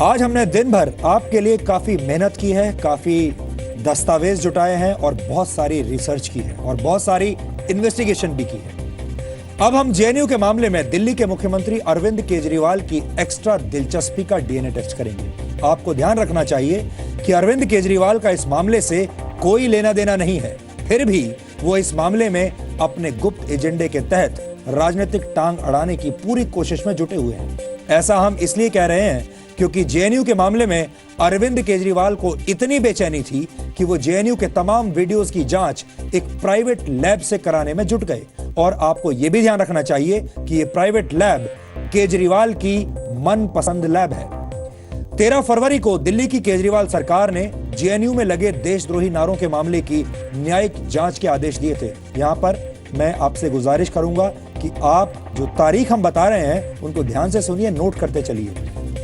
आज हमने दिन भर आपके लिए काफी मेहनत की है, काफी दस्तावेज जुटाए हैं और बहुत सारी रिसर्च की है और बहुत सारी इन्वेस्टिगेशन भी की है। अब हम जेएनयू के मामले में दिल्ली के मुख्यमंत्री अरविंद केजरीवाल की एक्स्ट्रा दिलचस्पी का डीएनए टेस्ट करेंगे। आपको ध्यान रखना चाहिए कि अरविंद केजरीवाल का इस मामले से कोई लेना देना नहीं है, फिर भी वो इस मामले में अपने गुप्त एजेंडे के तहत राजनीतिक टांग अड़ाने की पूरी कोशिश में जुटे हुए हैं। ऐसा हम इसलिए कह रहे हैं क्योंकि जेएनयू के मामले में अरविंद केजरीवाल को इतनी बेचैनी थी कि वो जेएनयू के तमाम वीडियोस की जांच एक प्राइवेट लैब से कराने में जुट गए। और आपको यह भी ध्यान रखना चाहिए कि यह प्राइवेट लैब केजरीवाल की मनपसंद लैब है। 13 फरवरी को दिल्ली की केजरीवाल सरकार ने जेएनयू में लगे देशद्रोही नारों के मामले की न्यायिक जांच के आदेश दिए थे। यहां पर मैं आपसे गुजारिश करूंगा कि आप जो तारीख हम बता रहे हैं उनको ध्यान से सुनिए, नोट करते चलिए।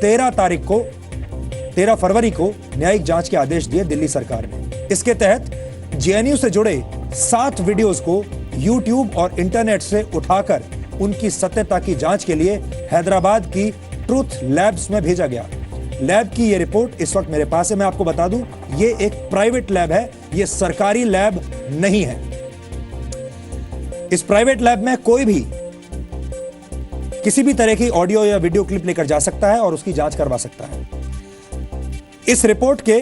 13 फरवरी को न्यायिक जांच के आदेश दिए दिल्ली सरकार ने। इसके तहत जेएनयू से जुड़े 7 वीडियोस को यूट्यूब और इंटरनेट से उठाकर उनकी सत्यता की जांच के लिए हैदराबाद की ट्रूथ लैब्स में भेजा गया। लैब की ये रिपोर्ट इस वक्त मेरे पास है। मैं आपको बता दूं, ये एक प्राइवेट लैब है, ये सरकारी लैब नहीं है। इस प्राइवेट लैब में कोई भी किसी भी तरह की ऑडियो या वीडियो क्लिप लेकर जा सकता है और उसकी जांच करवा सकता है। इस रिपोर्ट के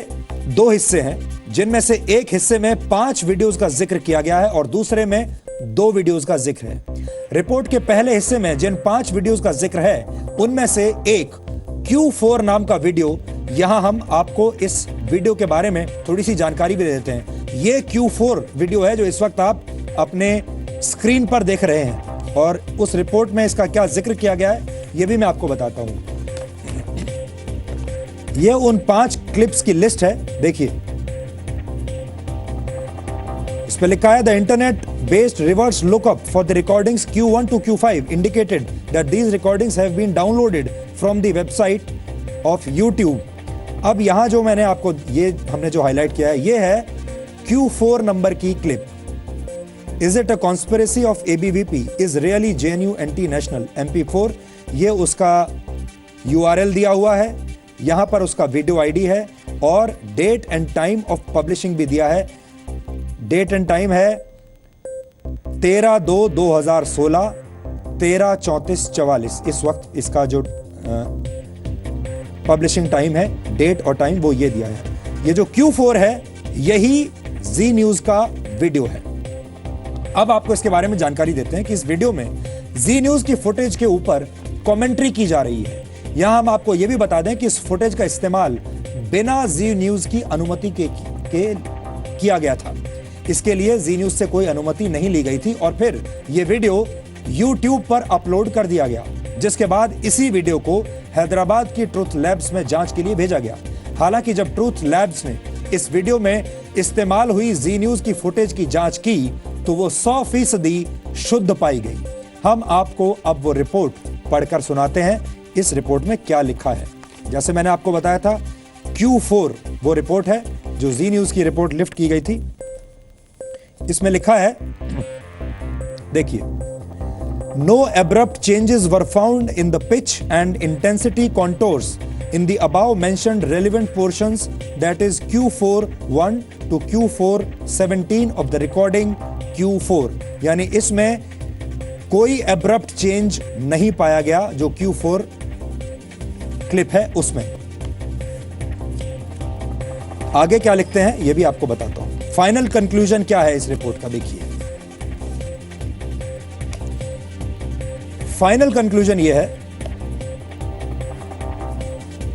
2 हिस्से हैं, जिनमें से एक हिस्से में 5 वीडियोस का जिक्र किया गया है और दूसरे में 2 वीडियोस का जिक्र है। रिपोर्ट के पहले हिस्से में जिन 5 वीडियोस का जिक्र है उनमें से एक Q4 नाम का वीडियो, यहां हम आपको इस वीडियो के बारे में थोड़ी सी जानकारी भी दे देते हैं। यह Q4 वीडियो है जो इस वक्त आप अपने स्क्रीन पर देख रहे हैं और उस रिपोर्ट में इसका क्या जिक्र किया गया है यह भी मैं आपको बताता हूं। यह उन 5 क्लिप्स की लिस्ट है, देखिए। इस पे लिखा है the internet based reverse lookup for the recordings Q1 to Q5 indicated that these recordings have been downloaded from the website of YouTube. अब यहां जो मैंने आपको हमने जो हाईलाइट किया है यह है Q4 नंबर की clip. Is it a conspiracy of ABVP is really JNU anti-national MP4। ये उसका URL दिया हुआ है, यहां पर उसका वीडियो ID है और date and time of publishing भी दिया है। डेट एंड टाइम है 13/2/2016 13:34:44। इस वक्त इसका जो पब्लिशिंग टाइम है, डेट और टाइम वो ये दिया है। ये जो Q4 है यही जी न्यूज का वीडियो है। अब आपको इसके बारे में जानकारी देते हैं कि इस वीडियो में जी न्यूज की फुटेज के ऊपर कमेंट्री की जा रही है। यहां हम आपको यह भी बता दें कि इस फुटेज का इस्तेमाल बिना जी न्यूज की अनुमति के किया गया था। इसके लिए जी न्यूज से कोई अनुमति नहीं ली गई थी और फिर यह वीडियो यूट्यूब पर अपलोड कर दिया गया, जिसके बाद इसी वीडियो को हैदराबाद की ट्रूथ लैब्स में जांच के लिए भेजा गया। हालांकि जब ट्रूथ लैब्स ने इस वीडियो में इस्तेमाल हुई जी न्यूज की फुटेज की जांच की तो वो 100% शुद्ध पाई गई। हम आपको अब वो रिपोर्ट पढ़कर सुनाते हैं। इस रिपोर्ट में क्या लिखा है। जैसे मैंने आपको बताया था, Q4 वो रिपोर्ट है जो जी न्यूज की रिपोर्ट लिफ्ट की गई थी। इसमें लिखा है, देखिए, no abrupt changes were found in the pitch and intensity contours in the above mentioned relevant portions, that is Q4:1 to Q4:17 of the recording Q4। यानी इसमें कोई एब्रप्ट चेंज नहीं पाया गया जो Q4 क्लिप है उसमें। आगे क्या लिखते हैं यह भी आपको बताता हूं। फाइनल कंक्लूजन क्या है इस रिपोर्ट का, देखिए। फाइनल कंक्लूजन यह है,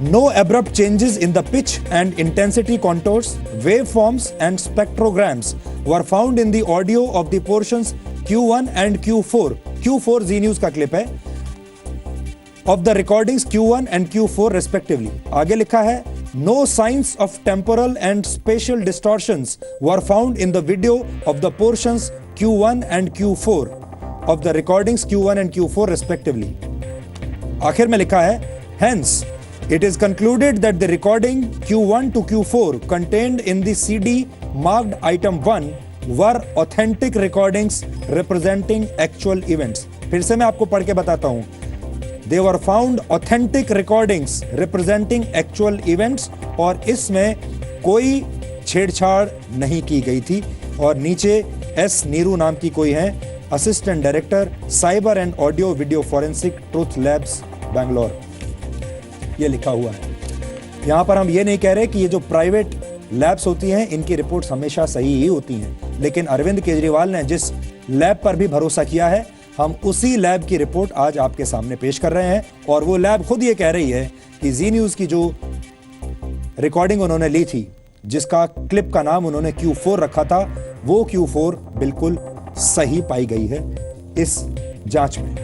no abrupt changes in the pitch and intensity contours, waveforms and spectrograms were found in the audio of the portions Q1 and Q4। Q4 Z News का clip है of the recordings Q1 and Q4 respectively। आगे लिखा है no signs of temporal and spatial distortions were found in the video of the portions Q1 and Q4 of the recordings Q1 and Q4 respectively। आखिर में लिखा है hence it is concluded that the recording Q1 to Q4 contained in the CD marked item 1 were authentic recordings representing actual events। फिर से मैं आपको पढ़ के बताता हूं। They were found authentic recordings representing actual events, और इसमें कोई छेड़छाड़ नहीं की गई थी। और नीचे एस नीरू नाम की कोई है, assistant director cyber and audio video forensic truth labs Bangalore, ये लिखा हुआ है। यहां पर हम ये नहीं कह रहे कि ये जो प्राइवेट लैब्स होती हैं इनकी रिपोर्ट्स हमेशा सही ही होती हैं, लेकिन अरविंद केजरीवाल ने जिस लैब पर भी भरोसा किया है, हम उसी लैब की रिपोर्ट आज आपके सामने पेश कर रहे हैं। और वो लैब खुद ये कह रही है कि जी न्यूज की जो रिकॉर्डिंग उन्होंने ली थी, जिसका क्लिप का नाम उन्होंने Q4 रखा था, वो Q4 बिल्कुल सही पाई गई है इस जांच में।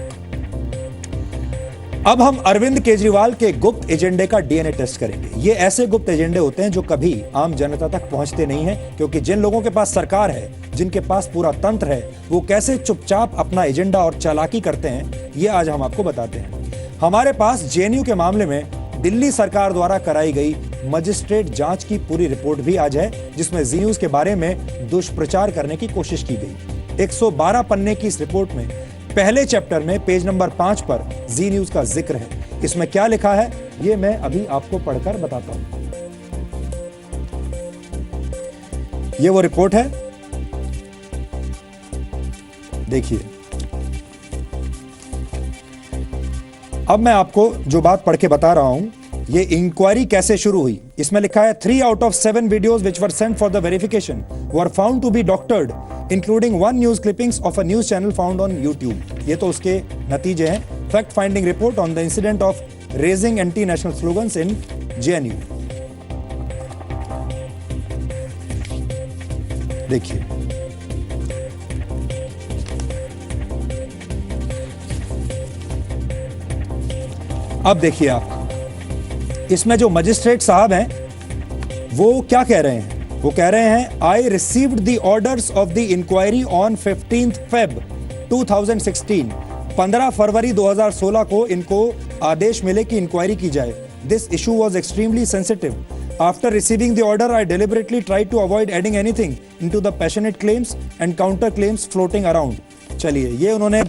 अब हम अरविंद केजरीवाल के गुप्त एजेंडे का डीएनए टेस्ट करेंगे। ये ऐसे गुप्त एजेंडे होते हैं जो कभी आम जनता तक पहुंचते नहीं हैं, क्योंकि जिन लोगों के पास सरकार है, जिनके पास पूरा तंत्र है, वो कैसे चुपचाप अपना एजेंडा और चालाकी करते हैं, ये आज हम आपको बताते हैं। हमारे पास जेएनयू के मामले में दिल्ली सरकार द्वारा कराई गई मजिस्ट्रेट जांच की पूरी रिपोर्ट भी आज है, जिसमें जी न्यूज के बारे में दुष्प्रचार करने की कोशिश की गई। 112 पन्ने की इस रिपोर्ट में पहले चैप्टर में पेज नंबर 5 पर जी न्यूज का जिक्र है। इसमें क्या लिखा है, ये मैं अभी आपको पढ़कर बताता हूं। ये वो रिपोर्ट है, देखिए। अब मैं आपको जो बात पढ़ के बता रहा हूं, ये इंक्वायरी कैसे शुरू हुई। इसमें लिखा है 3 out of 7 videos which were sent for the verification were found to be doctored, including 1 news clippings of a news channel found on YouTube। ये तो उसके नतीजे हैं। Fact finding report on the incident of raising anti national slogans in JNU. देखिए, अब देखिए आप, इसमें जो मजिस्ट्रेट साहब हैं वो क्या कह रहे हैं। वो कह रहे हैं, I received the orders of the inquiry on 15 Feb 2016। 15 फरवरी 2016 को इनको आदेश मिले कि इंक्वायरी की जाए। This issue was extremely sensitive. After receiving the order I deliberately tried to avoid adding anything into the passionate claims and counter claims floating around. चलिए, ये उन्होंने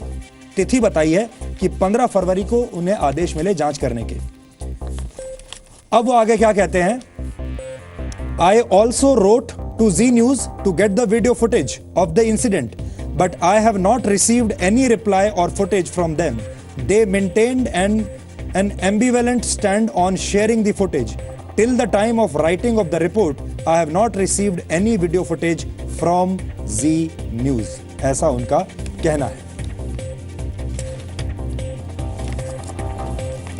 तिथि बताई है कि 15 फरवरी को उन्हें आदेश मिले जांच करने के। अब वो आगे क्या कहते हैं, I also wrote to Zee News to get the video footage of the incident, but I have not received any reply or footage from them. They maintained an ambivalent stand on sharing the footage. Till the time of writing of the report, I have not received any video footage from Z News. ऐसा उनका कहना है।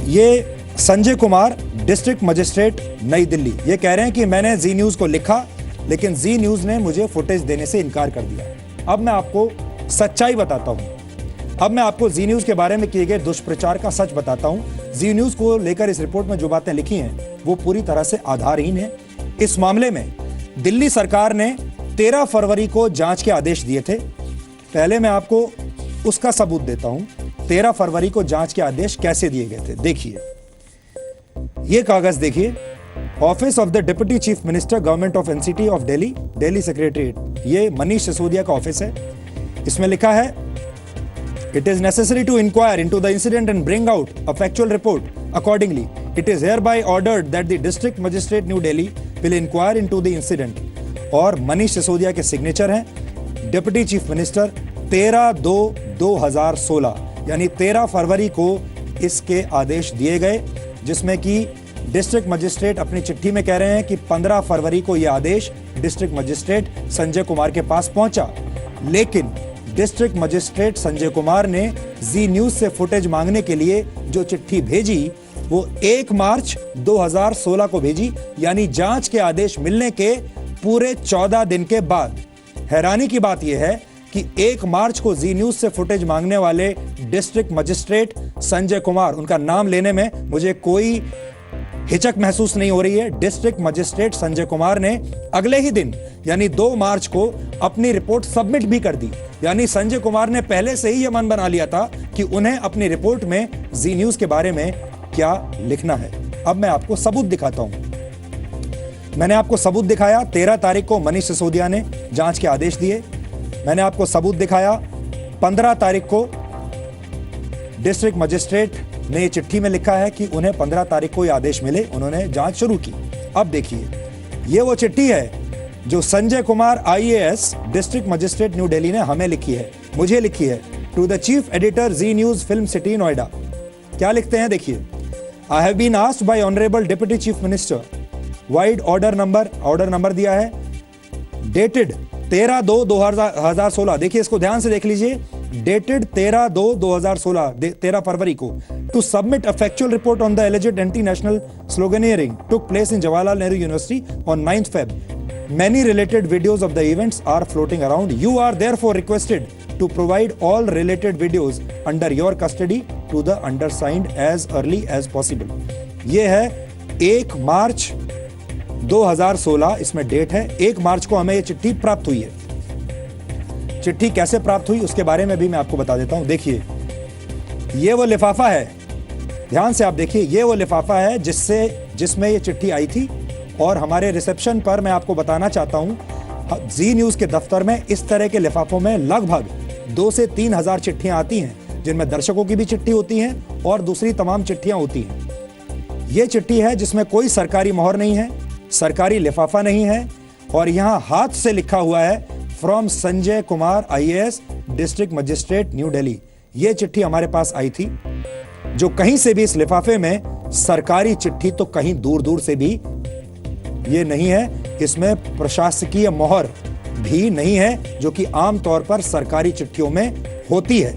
ये Sanjay Kumar, district magistrate नई दिल्ली, ये कह रहे हैं कि मैंने जी न्यूज को लिखा, लेकिन जी न्यूज ने मुझे फुटेज देने से इनकार कर दिया। अब मैं आपको सच्चाई बताता हूं। अब मैं आपको जी न्यूज के बारे में किए गए दुष्प्रचार का सच बताता हूं। जी न्यूज को लेकर इस रिपोर्ट में जो बातें लिखी हैं वो पूरी तरह से आधारहीन है। इस मामले में दिल्ली सरकार ने 13 फरवरी को जांच के आदेश दिए थे। पहले मैं आपको उसका सबूत देता हूं, 13 फरवरी को जांच के आदेश कैसे दिए गए थे। देखिए, ये कागज देखिए, office of the deputy chief minister government of NCT of Delhi, Delhi secretariat, ये मनीष सिसोदिया का ऑफिस है। इसमें लिखा है, it is necessary to inquire into the incident and bring out a factual report accordingly. It is hereby ordered that the district magistrate New Delhi will inquire into the incident. और मनीष सिसोदिया के signature हैं, deputy chief minister, 13/2/2016, यानी 13 फरवरी को इसके आदेश दिए गए, जिसमें कि डिस्ट्रिक्ट मजिस्ट्रेट अपनी चिट्ठी में कह रहे हैं कि 15 फरवरी को यह आदेश डिस्ट्रिक्ट मजिस्ट्रेट संजय कुमार के पास पहुंचा। लेकिन डिस्ट्रिक्ट मजिस्ट्रेट संजय कुमार ने जी न्यूज से फुटेज मांगने के लिए जो चिट्ठी भेजी वो 1 मार्च 2016 को भेजी, यानी जांच के आदेश मिलने के पूरे 14 दिन के बाद। हैरानी की बात यह है कि 1 मार्च को जी न्यूज से फुटेज मांगने वाले डिस्ट्रिक्ट मजिस्ट्रेट संजय कुमार, उनका नाम लेने में मुझे कोई हिचक महसूस नहीं हो रही है। डिस्ट्रिक्ट मजिस्ट्रेट संजय कुमार ने अगले ही दिन यानी 2 मार्च को अपनी रिपोर्ट सबमिट भी कर दी। यानी संजय कुमार ने पहले से ही यह मन बना लिया था कि उन्हें अपनी रिपोर्ट में जी न्यूज के बारे में क्या लिखना है। अब मैं आपको सबूत दिखाता हूं। मैंने आपको सबूत दिखाया, 13 तारीख को मनीष सिसोदिया ने जांच के आदेश दिए। मैंने आपको सबूत दिखाया 15 तारीख को डिस्ट्रिक्ट मजिस्ट्रेट ने ये चिट्ठी में लिखा है कि उन्हें 15 तारीख को ये आदेश मिले, उन्होंने जांच शुरू की। अब देखिए, ये वो चिट्ठी है जो Sanjay Kumar IAS district magistrate new Delhi ने हमें लिखी है, मुझे लिखी है, to the chief editor Zee news film city Noida. क्या लिखते हैं देखिए, I have been asked by honourable deputy chief minister vide order number दिया है, डेटेड 13/2/2016। देखिए, इसको ध्यान से देख लीजिए, डेटेड 13/2/2016, 13 फरवरी को, to submit a factual report on the alleged anti national sloganeering took place in Jawaharlal Nehru university on 9th Feb. Many related videos of the events are floating around. You are therefore requested to provide all related videos under your custody to the undersigned as early as possible. ये है 1 मार्च 2016, इसमें date है। 1 मार्च को हमें ये चिट्ठी प्राप्त हुई है। चिट्ठी कैसे प्राप्त हुई उसके बारे में भी मैं आपको बता देता हूं। देखिए, ये वो लिफाफा है, ध्यान से आप देखिए, ये वो लिफाफा है जिसमें ये चिट्ठी आई थी। और हमारे रिसेप्शन पर मैं आपको बताना चाहता हूं, जी न्यूज के दफ्तर में इस तरह के लिफाफों में लगभग 2 से 3 हजार चिट्ठियां आती हैं, जिनमें दर्शकों की भी चिट्ठी होती हैं और दूसरी तमाम चिट्ठियां होती हैं। यह चिट्ठी है जिसमें कोई सरकारी मोहर नहीं है, सरकारी लिफाफा नहीं है, और यहां हाथ से लिखा हुआ है, from Sanjay Kumar IAS district magistrate new Delhi. यह चिट्ठी हमारे पास आई थी, जो कहीं से भी इस लिफाफे में सरकारी चिट्ठी तो कहीं दूर दूर से भी ये नहीं है, इसमें प्रशासकीय मोहर भी नहीं है, जो कि आमतौर पर सरकारी चिट्ठियों में होती है।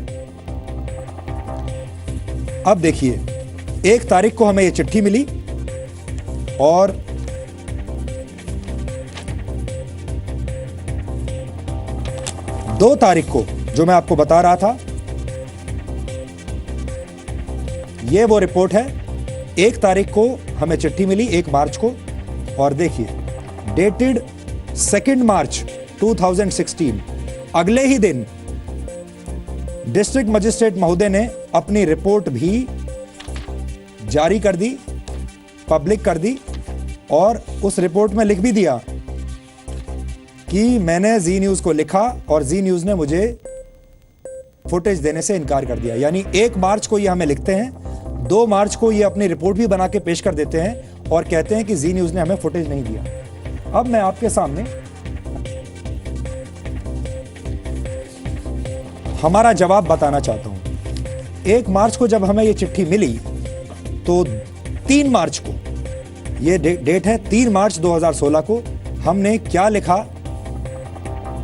अब देखिए, 1 तारीख को हमें ये चिट्ठी मिली और 2 तारीख को, जो मैं आपको बता रहा था, ये वो रिपोर्ट है। 1 तारीख को हमें चिट्ठी मिली, 1 मार्च को, और देखिए, डेटेड 2 मार्च 2016, अगले ही दिन डिस्ट्रिक्ट मजिस्ट्रेट महोदय ने अपनी रिपोर्ट भी जारी कर दी, पब्लिक कर दी, और उस रिपोर्ट में लिख भी दिया कि मैंने जी न्यूज को लिखा और जी न्यूज ने मुझे फुटेज देने से इनकार कर दिया। यानी 1 मार्च को ये हमें लिखते हैं, 2 मार्च को ये अपनी रिपोर्ट भी बना के पेश कर देते हैं और कहते हैं कि जी न्यूज ने हमें फुटेज नहीं दिया। अब मैं आपके सामने हमारा जवाब बताना चाहता हूं। 1 मार्च को जब हमें ये चिट्ठी मिली तो 3 मार्च को, ये डेट है 3 मार्च 2016 को, हमने क्या लिखा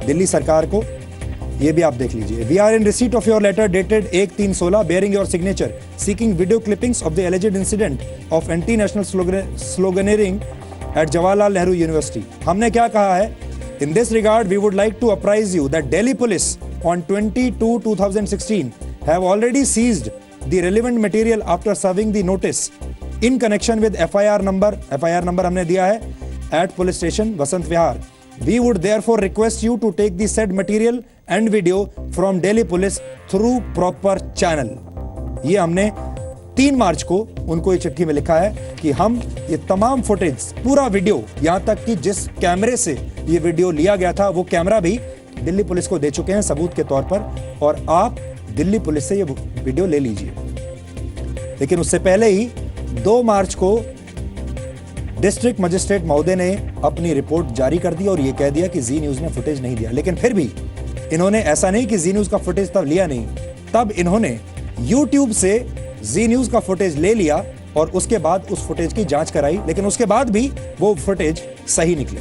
दिल्ली सरकार को, ये भी आप देख लीजिए। We are in receipt of your letter dated 1/3/16 bearing your signature seeking video clippings of the alleged incident of anti national sloganeering at Jawaharlal Nehru university. हमने क्या कहा है, in this regard we would like to apprise you that Delhi police on 22/2016 have already seized the relevant material after serving the notice in connection with FIR number हमने दिया है at police station Vasant Vihar. We would therefore request you to take the said material and video from Delhi Police through proper channel। ये हमने 3 मार्च को उनको ये चिट्ठी में लिखा है कि हम ये तमाम फुटेज, पूरा वीडियो, यहाँ तक कि जिस कैमरे से ये वीडियो लिया गया था वो कैमरा भी दिल्ली पुलिस को दे चुके हैं सबूत के तौर पर, और आप दिल्ली पुलिस से ये वीडियो ले लीजिए। लेकिन उससे पहले ही 2 मार्च को डिस्ट्रिक्ट मजिस्ट्रेट महोदय ने अपनी रिपोर्ट जारी कर दी और यह कह दिया कि जी न्यूज ने फुटेज नहीं दिया। लेकिन फिर भी इन्होंने ऐसा नहीं कि जी न्यूज का फुटेज तब लिया नहीं, तब इन्होंने YouTube से जी न्यूज का फुटेज ले लिया और उसके बाद उस फुटेज की जांच कराई, लेकिन उसके बाद भी वो फुटेज सही निकली।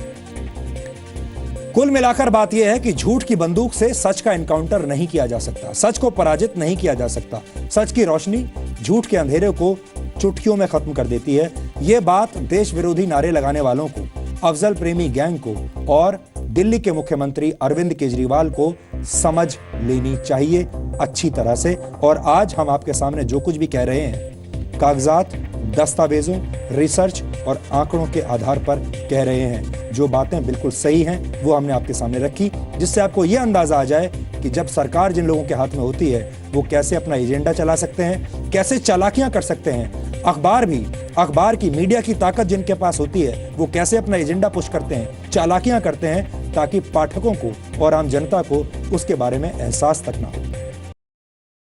कुल मिलाकर बात यह है कि झूठ की बंदूक से सच का एनकाउंटर नहीं किया जा सकता, सच को पराजित नहीं किया जा सकता। सच की रोशनी झूठ के अंधेरे को चुटकियों में खत्म कर देती है। यह बात देश विरोधी नारे लगाने वालों को, अफजल प्रेमी गैंग को और दिल्ली के मुख्यमंत्री अरविंद केजरीवाल को समझ लेनी चाहिए अच्छी तरह से। और आज हम आपके सामने जो कुछ भी कह रहे हैं, कागजात, दस्तावेजों, रिसर्च और आंकड़ों के आधार पर कह रहे हैं। जो बातें बिल्कुल सही हैं वो हमने आपके सामने रखी, जिससे आपको यह अंदाजा आ जाए कि जब सरकार जिन लोगों के हाथ में होती है वो कैसे अपना एजेंडा चला सकते हैं, कैसे चालाकियां कर सकते हैं। अखबार की, मीडिया की ताकत जिनके पास होती है वो कैसे अपना एजेंडा पुश करते हैं, चालाकियां करते हैं, ताकि पाठकों को और आम जनता को उसके बारे में एहसास तक ना हो।